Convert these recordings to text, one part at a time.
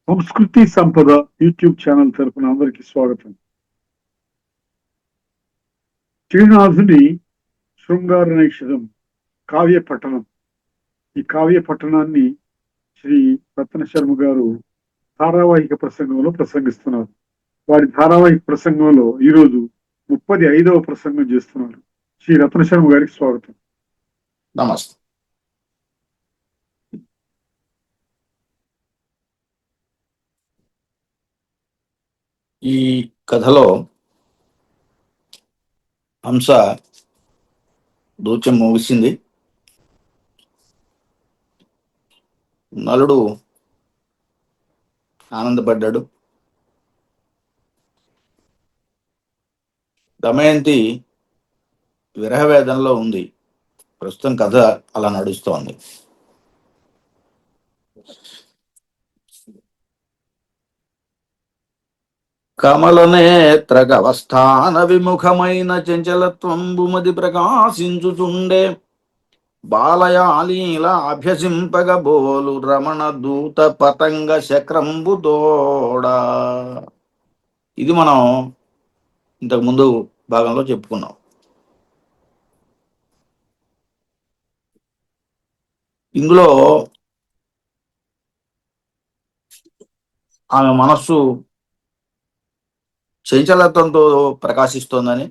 సంస్కృతి సంపద YouTube channel తరపున అందరికీ స్వాగతం. శ్రీనాథుని శృంగార నైషధం కావ్య పఠనం. ఈ కావ్య పఠనాన్ని శ్రీ రత్న శర్మ గారు ధారావాహిక ప్రసంగంలో ప్రసంగిస్తున్నారు. వారి ధారావాహిక ప్రసంగంలో ఈరోజు 35వ ప్రసంగం చేస్తున్నారు. శ్రీ రత్న శర్మ గారికి స్వాగతం. నమస్తే. ఈ కథలో హంస దూత్యం ముగిసింది. నలుడు ఆనందపడ్డాడు. దమయంతి విరహవేదనలో ఉంది. ప్రస్తుతం కథ అలా నడుస్తోంది. కమలనేత్ర గవస్థాన విముఖమైన చంచలత్వంబుమది ప్రకాశించుచుండే బాలయాలీల అభ్యసింపగ బోలు రమణ దూత పతంగ చక్రంబుతోడా. ఇది మనం ఇంతకు ముందు భాగంలో చెప్పుకున్నాం. ఇందులో ఆమె మనస్సు చంచలత్వంతో ప్రకాశిస్తోందని,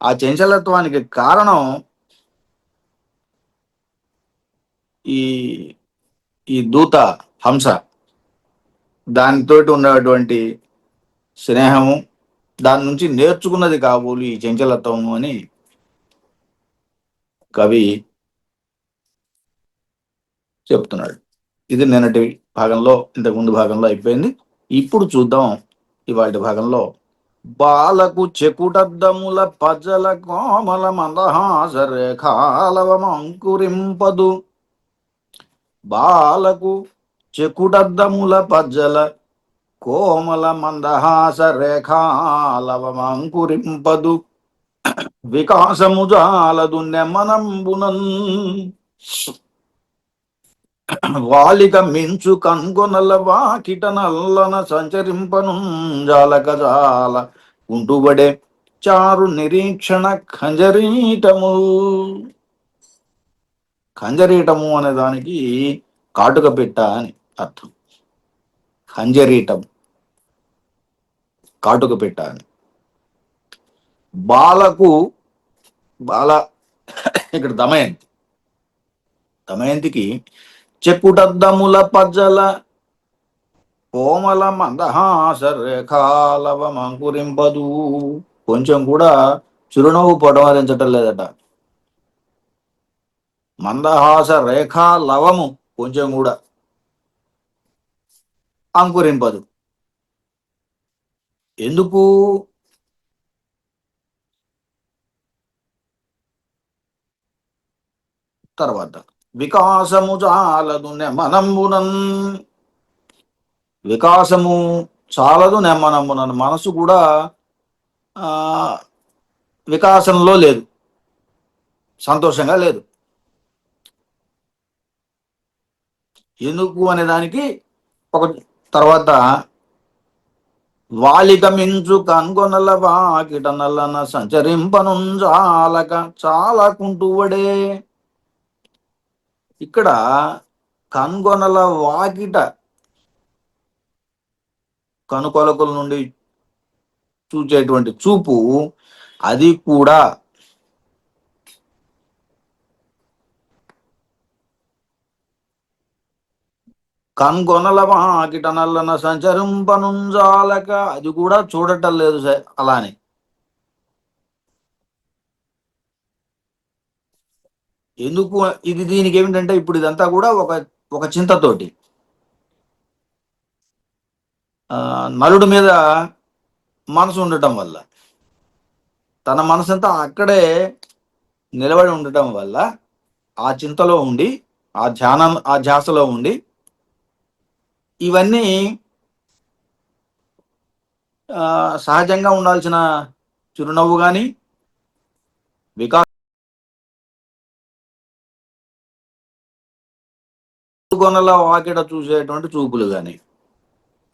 ఆ చంచలత్వానికి కారణం ఈ ఈ దూత హంస, దానితోటి ఉన్నటువంటి స్నేహము, దాని నుంచి నేర్చుకున్నది కాబోలు ఈ చంచలత్వము అని కవి చెప్తున్నాడు. ఇది నిన్నటి భాగంలో, ఇంతకు ముందు భాగంలో అయిపోయింది. ఇప్పుడు చూద్దాం ఇవాటి భాగంలో. బాలకు చెకుటద్దముల పజల కోమల మందహాస రేఖాలవమంకురింపదు. బాలకు చెకుటద్దముల పజ్జల కోమల మందహాస రేఖాలవమంకురింపదు. వికాసము జాలదు నెమనంబునన్ వాలిక మించు కన్గొనల వాకిట నల్లన సంచరింపను జాలక జాల ఉంటుబడే చారు నిరీక్షణ ఖంజరీటము. ఖంజరీటము అనే దానికి కాటుక పెట్ట అని అర్థం. ఖంజరీటం, కాటుక పెట్ట అని. బాలకు, బాల ఇక్కడ దమయంతి, దమయంతికి చెక్కుటద్దముల పజ్జల కోమల మందహాస రేఖాలవమంకురింపదు. కొంచెం కూడా చిరునవ్వు పొడవరించటం లేదట. మందహాస రేఖా లవము కొంచెం కూడా అంకురింపదు. ఎందుకు? తర్వాత వికాసము చాలదు నెమనంబునన్. వికాసము చాలదు నెమ్మనంబునన్. మనసు కూడా వికాసంలో లేదు, సంతోషంగా లేదు. ఎందుకు అనే దానికి ఒక తర్వాత వాలిక మించు కన్గొనల వాకిట నల్లన సంచరింపనుంజాలక చాలకుంటువడే. ఇక్కడ కన్గొనల వాకిట, కనుకొలకుల నుండి చూచేటువంటి చూపు, అది కూడా కన్గొనల వాకిట నల్లన సంచరింపనుంజాలక, అది కూడా చూడటం లేదు అలానే. ఎందుకు? ఇది దీనికి ఏమిటంటే, ఇప్పుడు ఇదంతా కూడా ఒక చింతతోటి, నలుడి మీద మనసు ఉండటం వల్ల, తన మనసంతా అక్కడే నిలబడి ఉండటం వల్ల, ఆ చింతలో ఉండి, ఆ ధ్యాసలో ఉండి, ఇవన్నీ సహజంగా ఉండాల్సిన చిరునవ్వు కానీ, కొనల వాకిట చూసేటువంటి చూపులు కానీ,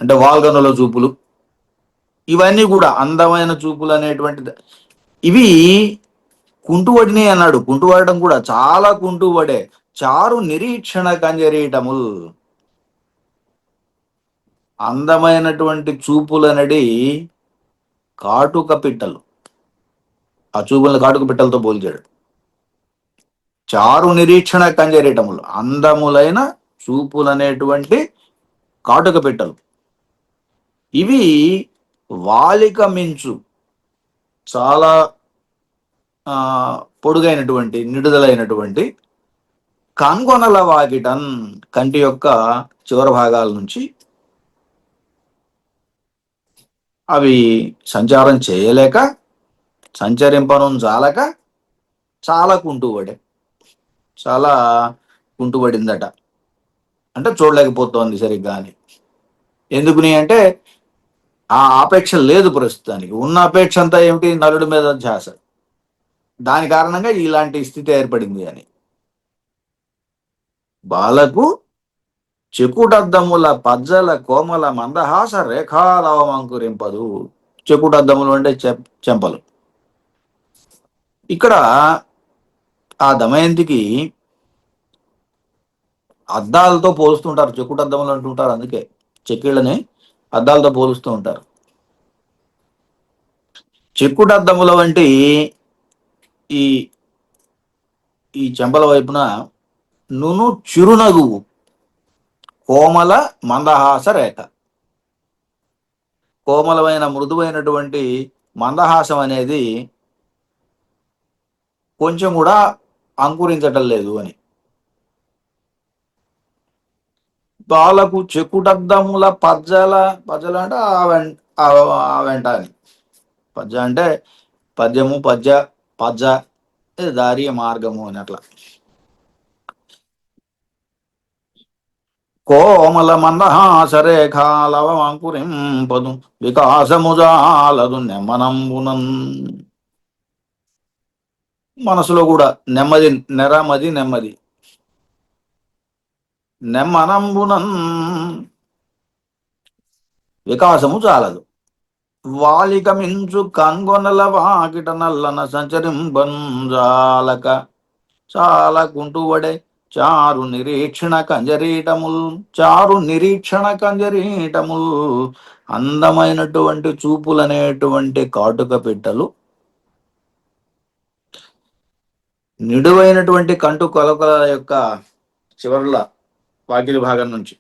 అంటే వాల్గనుల చూపులు, ఇవన్నీ కూడా అందమైన చూపులు అనేటువంటిది. ఇవి కుంటువడిని అన్నాడు. కుంటువడడం కూడా చాలా కుంటువడే. చారు నిరీక్షణ కంజరీటముల్, అందమైనటువంటి చూపులనడి కాటుక పిట్టలు. ఆ చూపులను కాటుక పిట్టలతో పోల్చాడు. చారు నిరీక్షణ కంజరీటములు, అందములైన చూపులనేటువంటి కాటుక పిట్టలు. ఇవి వాలిక మించు, చాలా పొడుగైనటువంటి నిడుదలైనటువంటి కన్గొనల వాకిటన్, కంటి యొక్క చివరి భాగాల నుంచి అవి సంచారం చేయలేక, సంచరింపను చాలక చాలా కుంటుపడే, చాలా కుంటుపడిందట. అంటే చూడలేకపోతోంది సరిగ్గా అని. ఎందుకుని అంటే ఆ ఆపేక్ష లేదు ప్రస్తుతానికి. ఉన్న అపేక్ష అంతా ఏమిటి? నలుడి మీద ధ్యాస. దాని కారణంగా ఇలాంటి స్థితి ఏర్పడింది అని. బాలకు చెకుటద్దముల పజ్జల కోమల మందహాస రేఖాలవమంకురింపదు. చెకుటద్దములు అంటే చెంపలు. ఇక్కడ ఆ దమయంతికి అద్దాలతో పోలుస్తుంటారు. చెకుటద్దములు అంటుంటారు. అందుకే చెక్కిళ్ళని అద్దాలతో పోలుస్తూ ఉంటారు. చెక్కుటద్దముల వంటి ఈ ఈ చెంపల వైపున నును చిరునగు కోమల మందహాస రేఖ, కోమలమైన మృదువైనటువంటి మందహాసం అనేది కొంచెం కూడా అంకురించటం లేదు అని. బాలకు చెకుటద్దముల పజ్జల, పజ్జల అంటే ఆ వెంట అని. పజ్జ అంటే పద్యము, పజ్జ దారి మార్గము అని అట్లా. కోమల మందహాస రేఖాలవమంకురింపదు వికాసముజాలదు నెమ్మనంబునన్. మనసులో కూడా నెమ్మది, నెమ్మది నెమ్మనంబునన్ వికాసము చాలదు. వాలిక మించు కన్గొనల వాకిట నల్లన సంచరింపంజాలక చాలా కుంటువడే. చారు నిరీక్షణ కంజరీటముల్, చారు నిరీక్షణ కంజరీటముల్, అందమైనటువంటి చూపులనేటువంటి కాటుక పిట్టలు నిడువైనటువంటి కంటు కొలకల యొక్క చివర్ల వాకిలి భాగం నుంచి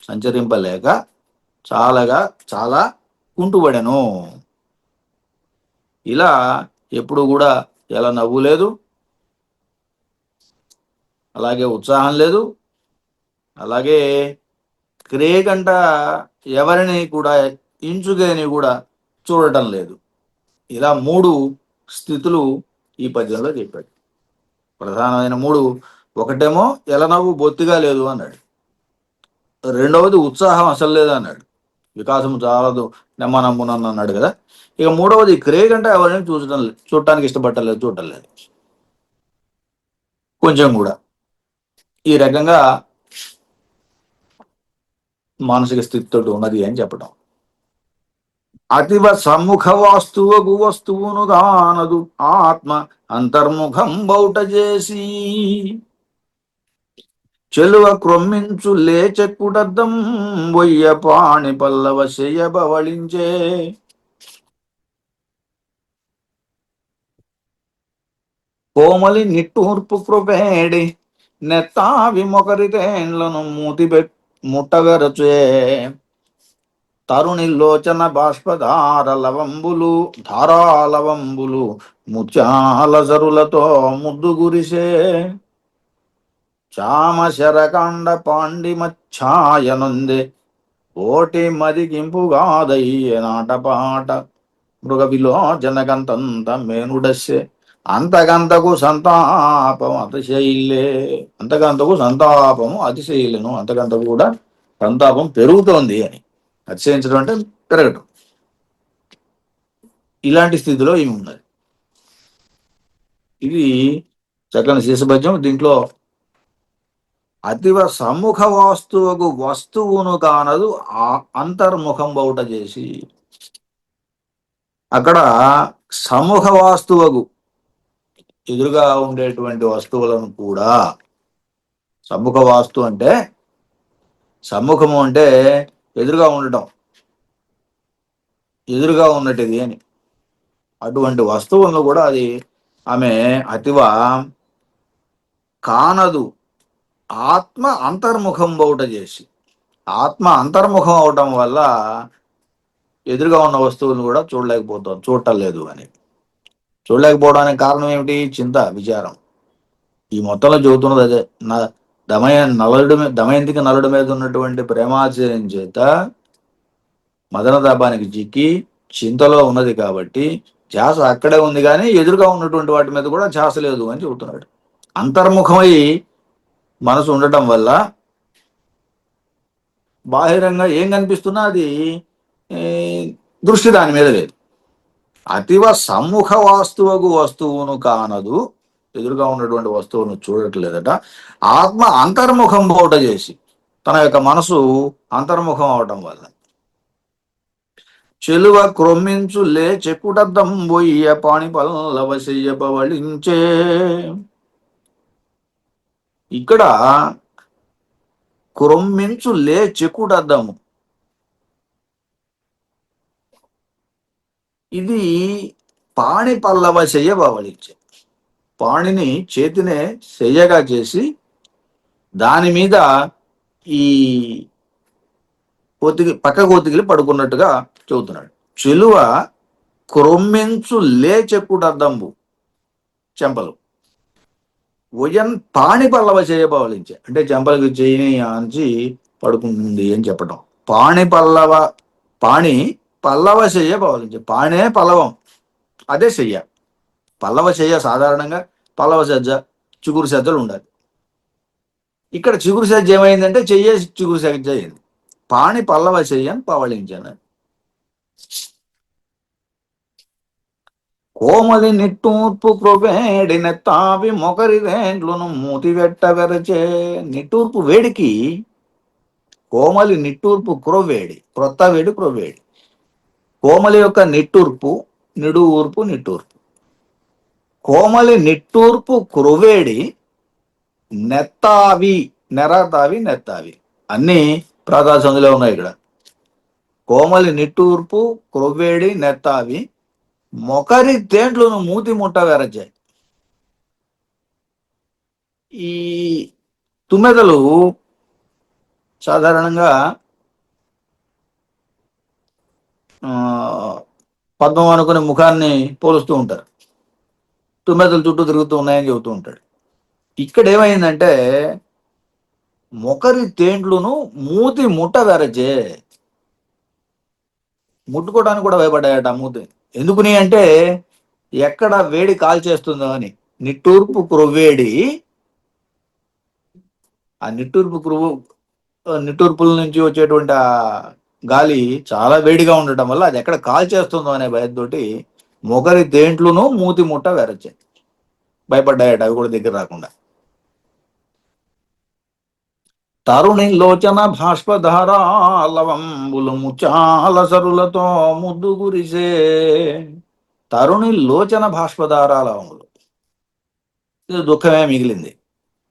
సంచరింపలేక చాలా కుంటుపడెను. ఇలా ఎప్పుడు కూడా ఎలా నవ్వు లేదు, అలాగే ఉత్సాహం లేదు, అలాగే క్రేగంట ఎవరిని కూడా ఇంచుగని కూడా చూడటం లేదు. ఇలా 3 స్థితులు ఈ పద్యంలో చెప్పాడు. ప్రధానమైన 3. ఒకటేమో ఎలనవ్వు బొత్తిగా లేదు అన్నాడు. రెండవది ఉత్సాహం అసలు లేదు అన్నాడు. వికాసం చాలదు నెమ్మనమ్మునన్ను అన్నాడు కదా. ఇక 3వది క్రేగంట ఎవరిని చూడటానికి ఇష్టపడలేదు, చూడటం లేదు కొంచెం కూడా. ఈ రకంగా మానసిక స్థితితో ఉన్నది అని చెప్పడం. అతివ సమ్ముఖ వస్తువును గానదు ఆత్మ అంతర్ముఖం బౌట చేసి, చెలువ క్రొమ్మించు లేచెక్కుటద్దం బొయ్య పాణి పల్లవ శయబవళించే. కోమలి నిట్టూర్పు కృపేడి నెత్తావి మొకరితేండ్లను ముట్టగరచే. తరుణి లోచన ధారాలవంబులు ముత్యాల జరులతో ముద్దు గురిసే. చామ శరకాండ పాండిమఛాయనుందే ఓటి మదిగింపుగాదయ్య నాటపాట. మృగ విలోచనకంతంత మేనుడస్సే అంతకంతకు సంతాపం అతిశయిల్లే. అంతకంతకు సంతాపము అతిశయిల్లను, అంతకంతకు కూడా సంతాపం పెరుగుతోంది అని. అతిశయించడం అంటే పెరగటం. ఇలాంటి స్థితిలో ఏమి ఉన్నది. ఇది చక్కని శీర్షపద్యం. దీంట్లో అతివ సమ్ముఖ వాస్తువుకు వస్తువును కానదు ఆ అంతర్ముఖం బౌట చేసి. అక్కడ సముఖ వాస్తువుకు ఎదురుగా ఉండేటువంటి వస్తువులను కూడా, సమ్ముఖ వాస్తు అంటే సమ్ముఖము అంటే ఎదురుగా ఉండటం, ఎదురుగా ఉన్నటిది అని. అటువంటి వస్తువులను కూడా అది ఆమె అతివ కానదు ఆత్మ అంతర్ముఖం బౌట చేసి. ఆత్మ అంతర్ముఖం అవటం వల్ల ఎదురుగా ఉన్న వస్తువులను కూడా చూడటం లేదు అని. చూడలేకపోవడానికి కారణం ఏమిటి? చింత, విచారం. ఈ మొత్తంలో చెబుతున్నది అదే. దమయంతికి నలుడి మీద ఉన్నటువంటి ప్రేమాశ్చర్యం చేత మదనతాపానికి చిక్కి చింతలో ఉన్నది కాబట్టి ధ్యాస అక్కడే ఉంది, కానీ ఎదురుగా ఉన్నటువంటి వాటి మీద కూడా ధ్యాస లేదు అని చెబుతున్నాడు. అంతర్ముఖమై మనసు ఉండటం వల్ల బాహిరంగా ఏం కనిపిస్తున్నా అది దృష్టి దాని మీద లేదు. అతివ సమ్ముఖ వాస్తువుకు వస్తువును కానదు, ఎదురుగా ఉన్నటువంటి వస్తువును చూడట్లేదట. ఆత్మ అంతర్ముఖం బోట చేసి, తన యొక్క మనసు అంతర్ముఖం అవటం వల్ల. చెలువ క్రొమ్మించు లే చెక్కుటద్దం బొయ్య పాణి పల్లవశయ్య పవళించే. ఇక్కడ క్రొమ్మించు లే చెక్కుటద్దము, ఇది పాణి పల్లవ శయ్య పవళించే. పాణిని, చేతినే శయ్యగా చేసి దాని మీద ఈ పక్కకు ఒత్తిగిలి పడుకున్నట్టుగా చెబుతున్నాడు. చెలువ క్రొమ్మించు లే చెక్కుటద్దంబు, చెంపలు ఉయన్ పాణి పల్లవ చేయబవలించే, అంటే చెంపలకు చేయని ఆంచి పడుకుంటుంది అని చెప్పటం. పాణి పల్లవ శయ్య పవలించే. పాణే పల్లవం, అదే శయ్య. పల్లవ శయ్య సాధారణంగా పల్లవ సజ్జ, చిగురు సజ్జలు ఉండాలి. ఇక్కడ చిగురు సజ్జ ఏమైందంటే చెయ్యే చిగురు సజ్జ అయింది. పాణి పల్లవ శయ్యని పవళించాను. కోమలి నిట్టూర్పు క్రొవేడిన తావి మొకరి వేండ్లను మూతి వెట్టవెరచే. నిట్టూర్పు వేడికి కోమలి నిట్టూర్పు క్రొవేడి, క్రొత్త వేడి క్రొవేడి. కోమలి యొక్క నిట్టూర్పు, నిడుఊర్పు, నిట్టూర్పు. కోమలి నిట్టూర్పు క్రొవేడి నెత్తావి, నెరతావి, నెత్తావి అన్ని ప్రాతా సందులో ఉన్నాయి ఇక్కడ. కోమలి నిట్టూర్పు క్రొవ్వేడి నెత్తావి మొకరి తేంట్లను మూతి ముట్ట వెరచాయి. ఈ తుమ్మెదలు సాధారణంగా పద్మం అనుకునే ముఖాన్ని పోలుస్తూ ఉంటారు. తుమ్మెదలు చుట్టూ తిరుగుతూ ఉన్నాయని చెబుతూ ఉంటాడు. ఇక్కడ ఏమైందంటే మొకరి తేండ్లును మూతి ముట్ట వెరచే. ముట్టుకోవడానికి కూడా భయపడ్డాయట మూతి. ఎందుకుని అంటే ఎక్కడ వేడి కాల్చేస్తుందో అని. నిట్టూర్పు క్రొవ్వేడి, ఆ నిట్టూర్పుల నుంచి వచ్చేటువంటి ఆ గాలి చాలా వేడిగా ఉండటం వల్ల అది ఎక్కడ కాల్చేస్తుందో అనే భయంతోటి మొగరి దేంట్లోనూ మూతి ముట్ట వెరచాయి, భయపడ్డాయట అవి కూడా దగ్గర రాకుండా. తరుణి లోచన భాష్పధారాలవంబులు ముచాల సరులతో ముద్దు గురిసే. తరుణి లోచన భాష్పధారాలవంబులు, ఇది దుఃఖమే మిగిలింది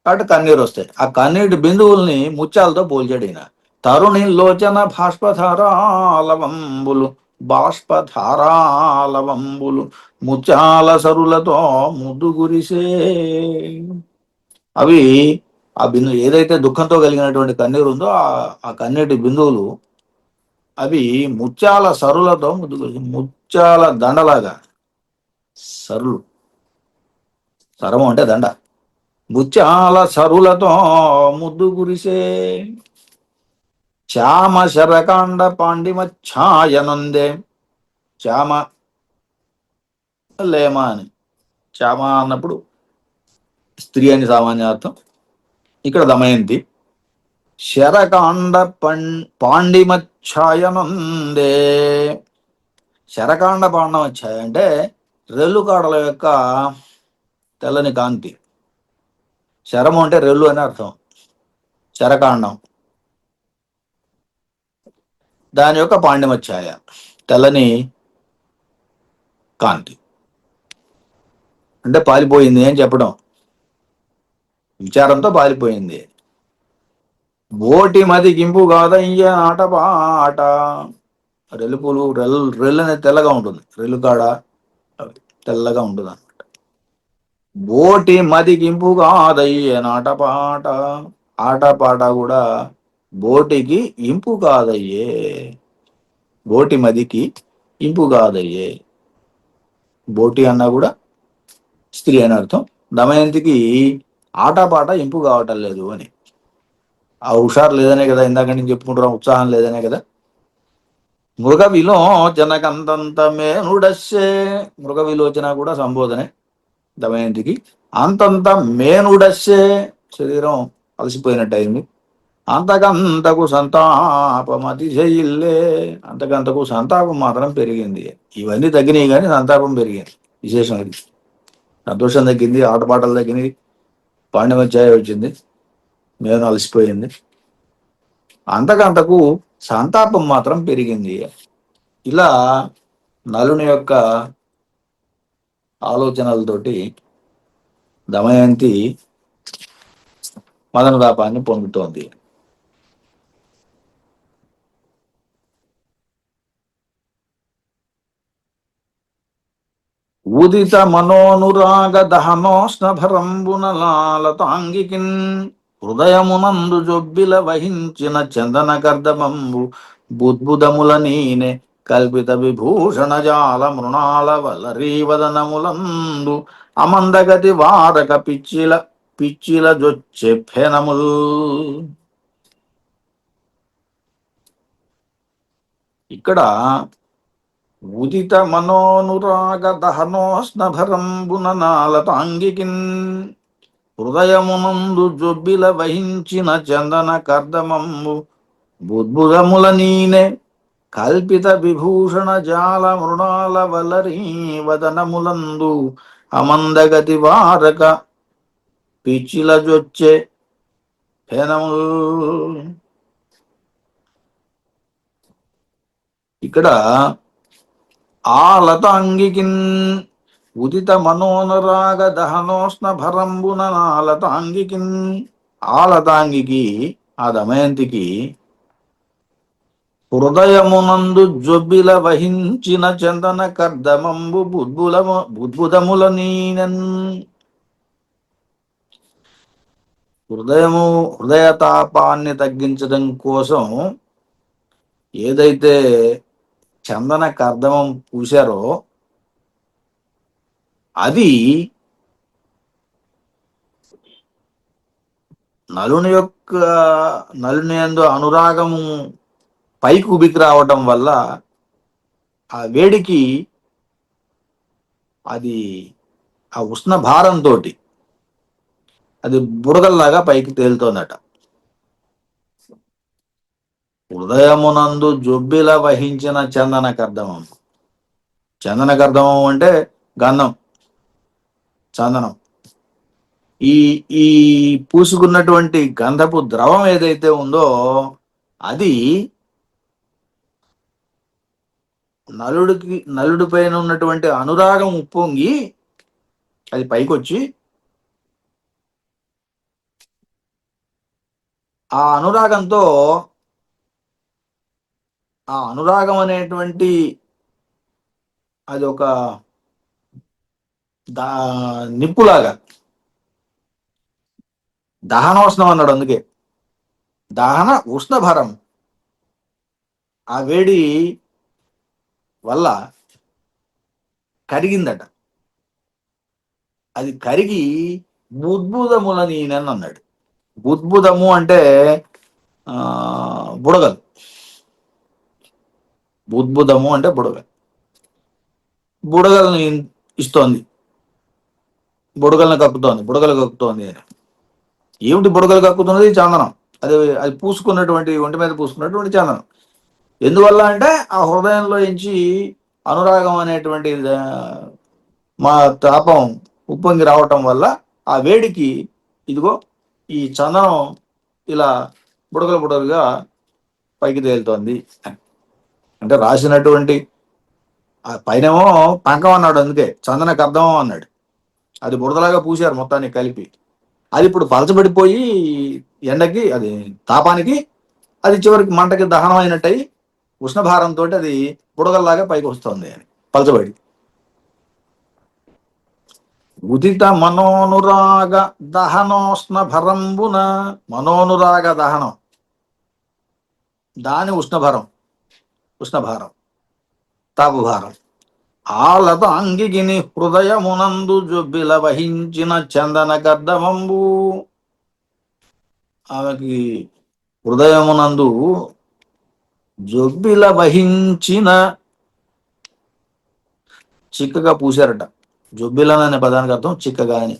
కాబట్టి కన్నీరు వస్తాయి. ఆ కన్నీటి బిందువుల్ని ముత్యాలతో పోల్చాడు ఈయన. తరుణి లోచన బాష్పధారాలవంబులు, బాష్పధారాలవంబులు ముత్యాల సరులతో ముద్దు గురిసే. అవి ఆ బిందువు ఏదైతే దుఃఖంతో కలిగినటువంటి కన్నీరు ఉందో ఆ కన్నీటి బిందువులు అవి ముత్యాల సరులతో ముద్దు గురిసే. ముత్యాల దండలాగా, సరులు, సరము అంటే దండ, ముత్యాల సరులతో ముద్దు గురిసే. చామ శరకాండ పాండిమ ఛాయనుందే. చామ లేమ అని, చామ అన్నప్పుడు స్త్రీ అని సామాన్యార్థం. ఇక్కడ దమయంతి. శరకాండ పాండిమ ఛాయనుందే. శరకాండ పాండమ ఛాయ అంటే రెల్లు కాడల యొక్క తెల్లని కాంతి. శరము అంటే రెల్లు అని అర్థం. చరకాండం, దాని యొక్క పాండిమఛాయ, తెల్లని కాంతి. అంటే పాలిపోయింది అని చెప్పడం, విచారంతో పాలిపోయింది. బోటి మదికింపు కాదయ్య ఆటపాట. రెల్లుపులు రెల్లు అనేది తెల్లగా ఉంటుంది, రెల్లు కాడ తెల్లగా ఉంటుంది అనమాట. బోటి మదికింపు కాదయ్య నాటపాట. ఆటపాట కూడా బోటికి ఇంపు కాదయ్యే, బోటి మదికి ఇంపు కాదయ్యే. బోటి అన్నా కూడా స్త్రీ అని అర్థం. దమయంతికి ఆటపాట ఇంపు కావటం లేదు అని. ఆ హుషారు లేదనే కదా ఇందాక నేను చెప్పుకుంటున్నాం, ఉత్సాహం లేదనే కదా. మృగ విలోచనకంతంత మేనుడస్సే. మృగ విలోచన కూడా సంబోధనే దమయంతికి. అంతంత మేనుడస్సే, శరీరం అలసిపోయినట్టు అయింది. అంతకంతకు సంతాపం అతిశయిల్లే. అంతకంతకు సంతాపం మాత్రం పెరిగింది. ఇవన్నీ తగ్గినాయి కానీ సంతాపం పెరిగింది. విశేషం ఇది. సంతోషం తగ్గింది, ఆటపాటలు తగ్గినాయి, పాండిమధ్యాయ వచ్చింది, మేను అలసిపోయింది. అంతకంతకు సంతాపం మాత్రం పెరిగింది. ఇలా నలుని యొక్క ఆలోచనలతోటి దమయంతి మదనతాపాన్ని పొందుతోంది. ఉదిత మనోనురాగ దహనోష్ణభరంబున లాలతాంగికిన్. హృదయమునందు జొబ్బిల వహించిన చందన కర్దమంబు బుద్బుదముల నీనే. కల్పిత విభూషణ జాల మృణాల వలరీవదనములందు అమందగతి వారక పిచ్చిల జొచ్చె ఫెనముల్. ఇక్కడ ఉదిత మనోనురాగ దహనోష్ణభరంబున నాలతాంగికిన్. హృదయమునందు జొబ్బిల వహించిన చందన కర్దమంబు బుద్బుదముల నీనే. కల్పిత విభూషణ జాల మృణాల వలరీ వదనములందు అమందగతి వారక పిచ్చిల జొచ్చే ఫెనముల్. ఇక్కడ ఆలతాంగికిన్ ఉదిత మనోనురాగ దహనోష్ణ భరంబున ఆలతాంగికిన్. ఆలతాంగికి, ఆ దమయంతికి హృదయమునందు జొబ్బిల వహించిన చందన కర్దమంబు బుద్బుదముల నీనన్. హృదయతాపాన్ని తగ్గించడం కోసం ఏదైతే చందన కర్దమం పూశారో అది నలుని యందు అనురాగము పైకి ఉబికి రావటం వల్ల ఆ వేడికి అది ఆ ఉష్ణ భారంతో అది బుడగల్లాగా పైకి తేలుతోందట. హృదయమునందు జొబ్బిల వహించిన చందన కర్దమం. చందన కర్దమం అంటే గంధం, చందనం. ఈ ఈ పూసుకున్నటువంటి గంధపు ద్రవం ఏదైతే ఉందో అది నలుడి పైన ఉన్నటువంటి అనురాగం ఉప్పొంగి అది పైకొచ్చి ఆ అనురాగంతో, ఆ అనురాగం అనేటువంటి అది ఒక నిప్పులాగా, దహనోష్ణం అన్నాడు. అందుకే దహన ఉష్ణభరం, ఆ వేడి వల్ల కరిగిందట. అది కరిగి బుద్బుదముల నీనని అన్నాడు. బుద్బుదము అంటే బుడగలు. బుద్బుదము అంటే బుడగలు. బుడగల్ని ఇస్తోంది, బుడగలు కక్కుతోంది. ఏమిటి బుడగలు కక్కుతున్నది? చందనం. అది పూసుకున్నటువంటి, ఒంటి మీద పూసుకున్నటువంటి చందనం. ఎందువల్ల అంటే ఆ హృదయంలో నుంచి అనురాగం అనేటువంటి మా తాపం ఉప్పొంగి రావటం వల్ల ఆ వేడికి ఇదిగో ఈ చందనం ఇలా బుడగలు బుడగలుగా పైకి తేలుతోంది. అంటే రాసినటువంటి ఆ పైనేమో పంకం అన్నాడు, అందుకే చందన కర్దమం అన్నాడు. అది బుడదలాగా పూశారు మొత్తాన్ని కలిపి. అది ఇప్పుడు పలచబడిపోయి ఎండకి, అది తాపానికి, అది చివరికి మంటకి దహనం అయినట్టయి ఉష్ణభారంతో అది బుడగల్లాగా పైకి వస్తుంది అని పలచబడి. ఉదిత మనోనురాగ దహనోష్ణ భరంబున, మనోనురాగ దహనం దాని ఉష్ణభారం తాపభారం. ఆలత అంగిగిని హృదయమునందు జొబ్బిల వహించిన చందన గర్ధమంబు, ఆమెకి హృదయమునందు జొబ్బిల వహించిన, చిక్కగా పూశారట. జొబ్బిల అనే పదానికి అర్థం చిక్కగా అని.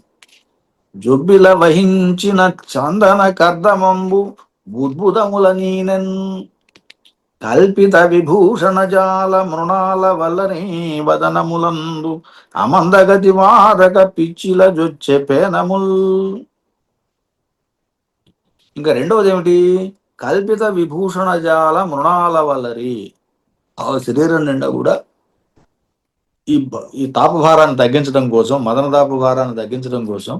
జొబ్బిల వహించిన చందన కర్దమంబు బుద్భుతముల నీనెన్, కల్పిత విభూషణ జాల మృణాల వల్లనే వదనములందు అమందగతి వారక పిచ్చిల జొచ్చె పేనముల్. ఇంకా రెండవది ఏమిటి? కల్పిత విభూషణ జాల మృణాల వల్లరి. ఆ శరీరం నిండా కూడా ఈ తాపభారాన్ని తగ్గించడం కోసం, మదన తాపభారాన్ని తగ్గించడం కోసం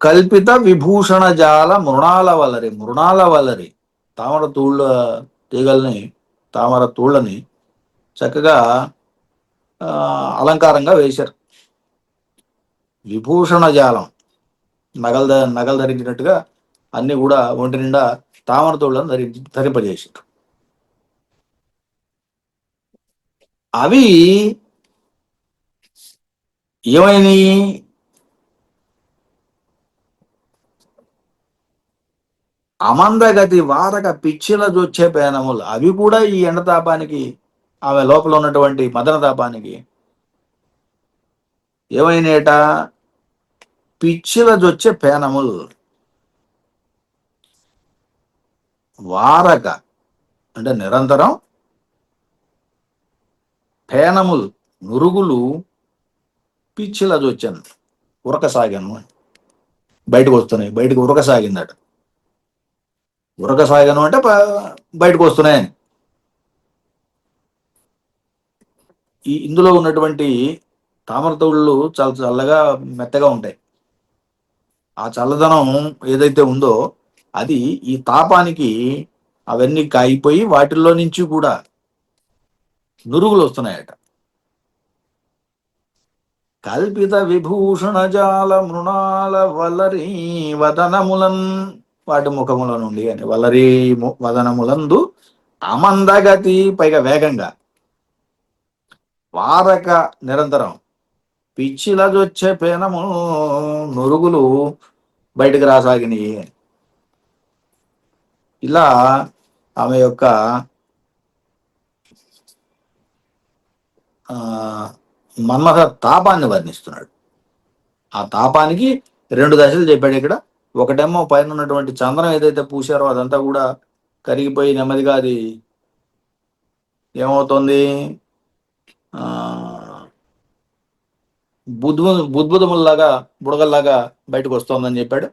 కల్పిత విభూషణ జాల మృణాల వల్లరి తామర తూళ్ళ తీగల్ని, తామర తూళ్ళని చక్కగా అలంకారంగా వేశారు. విభూషణ జాలం, నగలు ధరించినట్టుగా అన్ని కూడా ఒంటి నిండా తామర తూళ్ళను ధరింపజేశారు. అవి ఏమైనాయి? అమందగతి వారక పిచ్చిల జొచ్చే పేనములు. అవి కూడా ఈ ఎండతాపానికి, ఆమె లోపల ఉన్నటువంటి మదన తాపానికి ఏమైనాయట? పిచ్చిల జొచ్చే పేనములు. వారక అంటే నిరంతరం, పేనములు నురుగులు, పిచ్చిల జొచ్చాను ఉరకసాగాను, బయటకు వస్తున్నాయి, బయటకు ఉరకసాగిందట. ఉరకసాగాను అంటే బయటకు వస్తున్నాయని. ఇందులో ఉన్నటువంటి తామర తోళ్ళు చాలా చల్లగా మెత్తగా ఉంటాయి. ఆ చల్లదనం ఏదైతే ఉందో అది ఈ తాపానికి అవన్నీ కాగిపోయి వాటిల్లో నుంచి కూడా నురుగులు వస్తున్నాయట. కల్పిత విభూషణ జాల మృణాల వల్లరి వదనములన్, వాటి ముఖముల నుండి అని, వల్లరి వదనములందు అమందగతి పైగా వేగంగా, వారక నిరంతరం, పిచ్చిలజొచ్చే పేనము నురుగులు బయటకు రాసాగినాయి. ఇలా ఆమె యొక్క మన్మథ తాపాన్ని వర్ణిస్తున్నాడు. ఆ తాపానికి రెండు దశలు చెప్పాడు ఇక్కడ. ఒకటేమో పైన ఉన్నటువంటి చంద్రం ఏదైతే పూసారో అదంతా కూడా కరిగిపోయి నెమ్మదిగా అది ఏమవుతుంది, బుద్భుతముల్లాగా బుడగల్లాగా బయటకు వస్తుందని చెప్పాడు.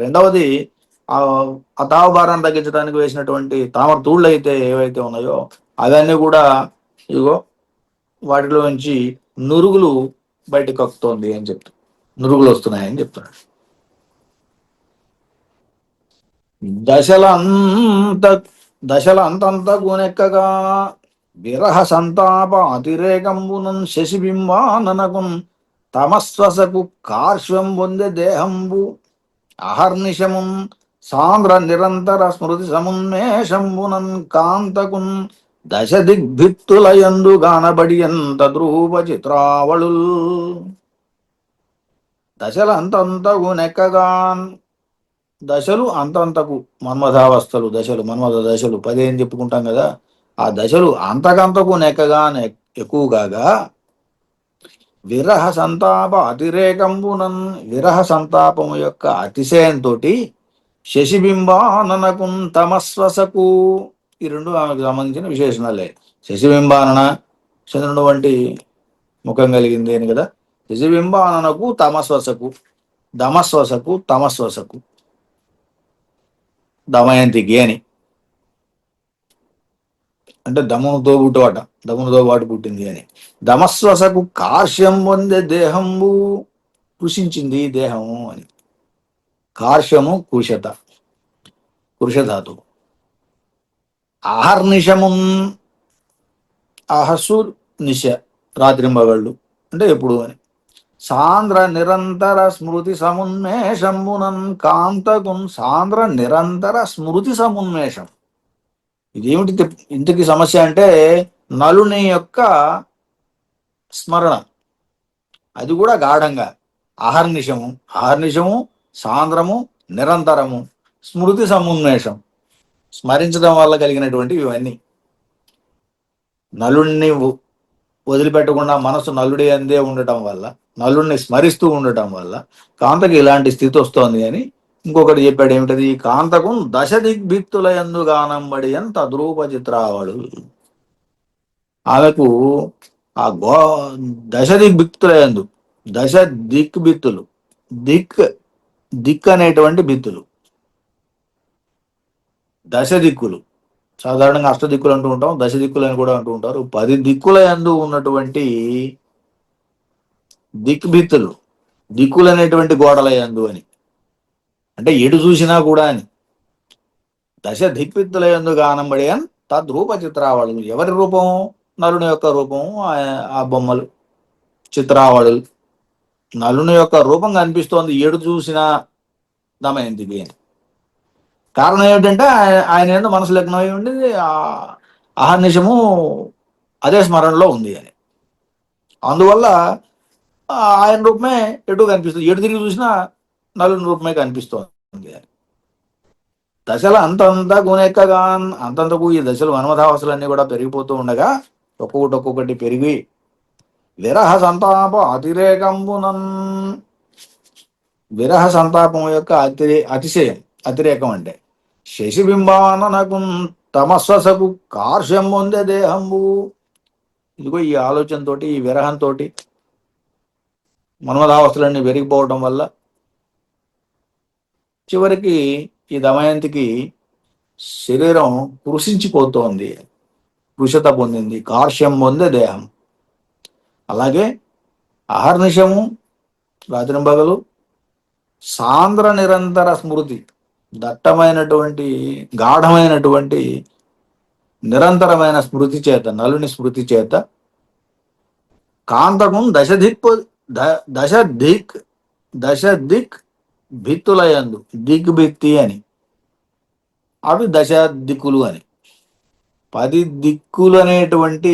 రెండవది ఆ తాపభారాన్ని తగ్గించడానికి వేసినటువంటి తామర తూళ్ళు అయితే ఏవైతే ఉన్నాయో అవన్నీ కూడా ఇగో వాటిలో నుంచి నురుగులు బయటకు వస్తుంది అని చెప్తాడు, నురుగులు వస్తున్నాయని చెప్తున్నాడు. దశల అంతంత గునెక్కగా విరహ సంతాప అతిరేకంబునన్ శశిబింబాననకున్ తమస్వసకు కార్శ్వం పొందే దేహంబు అహర్నిశమున్ సాంద్ర నిరంతర స్మృతి సమున్మేషంబునన్ కాంతకున్ దశ దిగ్భిత్తులయందు గానబడి ఎంత ధ్రువ చిత్రావళుల్. దశల అంతంతకు నెక్కగాన్, దశలు అంతంతకు మన్మథావస్థలు, దశలు మన్మథ దశలు 10 అని చెప్పుకుంటాం కదా, ఆ దశలు అంతకంతకు నెక్కగా ఎక్కువ కాగా విరహ సంతాప అతిరేకంబునన్, విరహ సంతాపము యొక్క అతిశయంతో శశిబింబాననకున్ తమస్వసకు, ఈ రెండు ఆమెకు సంబంధించిన విశేషణాలే. శశిబింబానన చంద్రుడు వంటి ముఖం కలిగింది అని కదా, శశిబింబాననకు తమస్వసకు, దమస్వసకు తమస్వసకు దమయంతికి అని. అంటే దమనుతో పుట్టువాట, దమనుతో పాటు పుట్టింది అని. దమస్వసకు కార్ష్యం పొందే దేహంబు, కృషించింది దేహము అని. కార్ష్యము కుశత, పురుషధాతు. అహర్నిశమున్, అహసు నిశ, రాత్రింబగళ్ళు అంటే ఎప్పుడు అని. సాంద్ర నిరంతర స్మృతి సమున్మేషంబునన్ కాంతకున్, సాంద్ర నిరంతర స్మృతి సమున్మేషం. ఇదేమిటి ఇంతకి సమస్య అంటే నలుని యొక్క స్మరణ, అది కూడా గాఢంగా. అహర్నిశము, అహర్నిశము, సాంద్రము, నిరంతరము, స్మృతి సమున్మేషం, స్మరించడం వల్ల కలిగినటువంటి ఇవన్నీ. నలుణ్ణి వదిలిపెట్టకుండా మనసు నలుడి అందే ఉండటం వల్ల, నలుడిని స్మరిస్తూ ఉండటం వల్ల కాంతకి ఇలాంటి స్థితి వస్తోంది అని. ఇంకొకటి చెప్పాడు, ఏమిటది? కాంతకు దశ దిగ్భిత్తుల ఎందు గానంబడి అని తద్రూప చిత్రావళు. ఆమెకు ఆ దశ దిగ్భిత్తుల ఎందు, దశ దిక్ బిత్తులు, దిక్ దిక్ అనేటువంటి బిత్తులు, దశ దిక్కులు. సాధారణంగా అష్టదిక్కులు అంటూ ఉంటాం, దశ దిక్కులు అని కూడా అంటూ ఉంటారు. 10 దిక్కుల యందు ఉన్నటువంటి దిక్భిత్తులు, దిక్కులు అనేటువంటి గోడల యందు అని. అంటే ఎటు చూసినా కూడా అని. దశ దిక్భిత్తుల యందు గానంబడి అని తద్రూప చిత్రావళులు. ఎవరి రూపం? నలుని యొక్క రూపం. ఆ బొమ్మలు, చిత్రావళులు. నలుని యొక్క రూపం కనిపిస్తోంది ఎటు చూసినా దమయంతికి అని. కారణం ఏమిటంటే ఆయన ఏందో మనసు లగ్నమై ఉండి అహర్నిశము అదే స్మరణలో ఉంది అని. అందువల్ల ఆయన రూపమే ఎటు కనిపిస్తుంది, ఎటు తిరిగి చూసినా నలుని రూపమే కనిపిస్తోంది అని. దశలు అంతంత గుణెక్కగా, అంతంతకు ఈ దశలు మన్మథావస్థలన్నీ కూడా పెరిగిపోతూ ఉండగా ఒక్కొక్కటి పెరిగి విరహ సంతాప అతిరేకంబునన్, విరహ సంతాపం యొక్క అతిశయం, అతిరేకం అంటే శశిబింబాననకు తమస్వసకు కార్ష్యం పొందే దేహంబు. ఇదిగో ఈ ఆలోచనతో, ఈ విరహంతో మన్మథావస్థలన్నీ పెరిగిపోవటం వల్ల చివరికి ఈ దమయంతికి శరీరం కృషించిపోతోంది, కృషత పొందింది, కార్ష్యం పొందే దేహం. అలాగే అహర్నిశము, రాత్రింబగలు, సాంద్ర నిరంతర స్మృతి, దట్టమైనటువంటి గాఢమైనటువంటి నిరంతరమైన స్మృతి చేత, నలుని స్మృతి చేత కాంతకం దశ దిక్ భిత్తులయందు, దిక్ భిత్తి అని, అవి దశ దిక్కులు అని. 10 దిక్కులు అనేటువంటి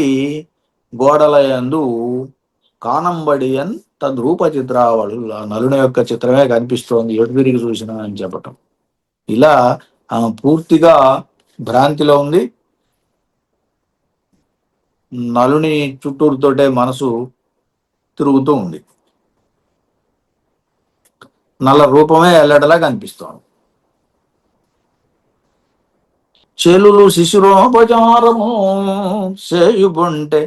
గోడలయందు కానంబడి అని తద్రూప చిత్రావళు. నలుని యొక్క చిత్రమే కనిపిస్తోంది ఎటు తిరిగి చూసినా అని చెప్పటం. ఇలా పూర్తిగా భ్రాంతిలో ఉంది. నలుని చుట్టూరుతోటే మనసు తిరుగుతూ ఉంది. నల్ల రూపమే ఎల్లడలా కనిపిస్తోంది. చెలులు శిశురోపచారము సేయుబొంటే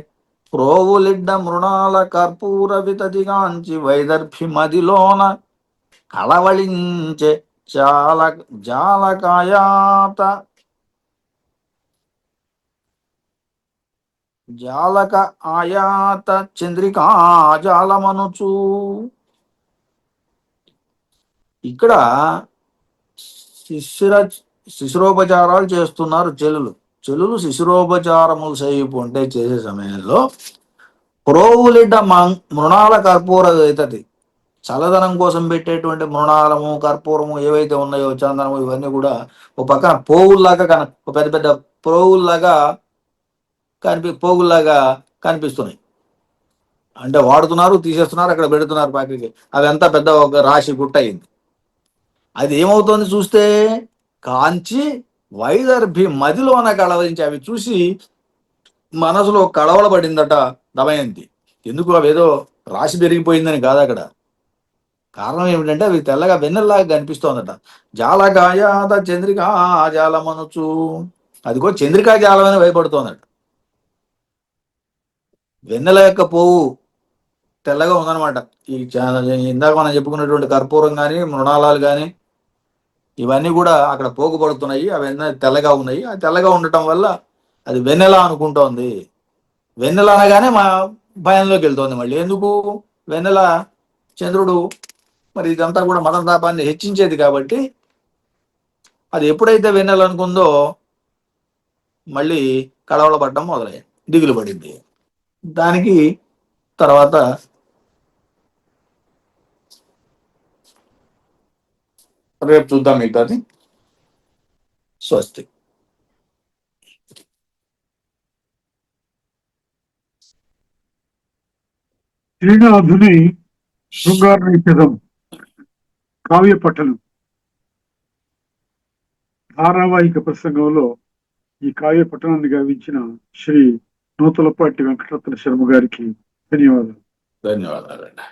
ప్రోవులిడ్డ మృణాల కర్పూర వితదిగాంచి వైదర్భి మదిలోన కళవళించే జాలకాయాత జాలక ఆయాత చంద్రికా జాలమనుచు. ఇక్కడ శిశిరోపచారాలు చేస్తున్నారు చెలులు. చెలులు శిశిరోపచారములు చేయుకుంటే చేసే సమయంలో ప్రోవులిడ్డ మృణాల కర్పూర అవుతుంది. చల్లదనం కోసం పెట్టేటువంటి మృణాలము, కర్పూరము ఏవైతే ఉన్నాయో, చందనము, ఇవన్నీ కూడా ఒక పక్కన పోవుల్లాగా పెద్ద పెద్ద పోవుల్లాగా పోగుల్లాగా కనిపిస్తున్నాయి. అంటే వాడుతున్నారు, తీసేస్తున్నారు, అక్కడ పెడుతున్నారు ప్యాకెట్కి. అదంతా పెద్ద ఒక రాశి గుట్ట అయింది. అది ఏమవుతోంది చూస్తే? కాంచి వైదర్భి మదిలోన కళవరించి. అవి చూసి మనసులో కళవలబడిందట దమయంతి. ఎందుకు? అవేదో రాశి పెరిగిపోయిందని కాదు అక్కడ. కారణం ఏమిటంటే అవి తెల్లగా వెన్నెల్లాగా కనిపిస్తోందట. జాలకాయాత చంద్రికా జాలమనుచు. అదిగో చంద్రికా జాలం అని భయపడుతోందట. వెన్నెల యొక్క పువ్వు తెల్లగా ఉందన్నమాట. ఈ ఇందాక మనం చెప్పుకున్నటువంటి కర్పూరం కానీ, మృణాలాలు కానీ, ఇవన్నీ కూడా అక్కడ పోగుపడుతున్నాయి. అవన్నీ తెల్లగా ఉన్నాయి. ఆ తెల్లగా ఉండటం వల్ల అది వెన్నెల అనుకుంటోంది. వెన్నెల అనగానే మా భయంలోకి వెళ్తోంది. మళ్ళీ ఎందుకు వెన్నెల, చంద్రుడు, మరి ఇదంతా కూడా మతతాపాన్ని హెచ్చించేది కాబట్టి అది ఎప్పుడైతే వెన్నెల అనుకుందో మళ్ళీ కలవలపడడం మొదలయ్యింది, దిగులు పడింది. దానికి తర్వాత రేపు చూద్దాం మిగతాది. స్వస్తి. శ్రీనాథుని శృంగార నిషేధం కావ్య పఠనం ధారావాహిక ప్రసంగంలో ఈ కావ్య పఠనాన్ని గావించిన శ్రీ నూతలపాటి వెంకటరత్న శర్మ గారికి ధన్యవాదాలు. ధన్యవాదాలండి.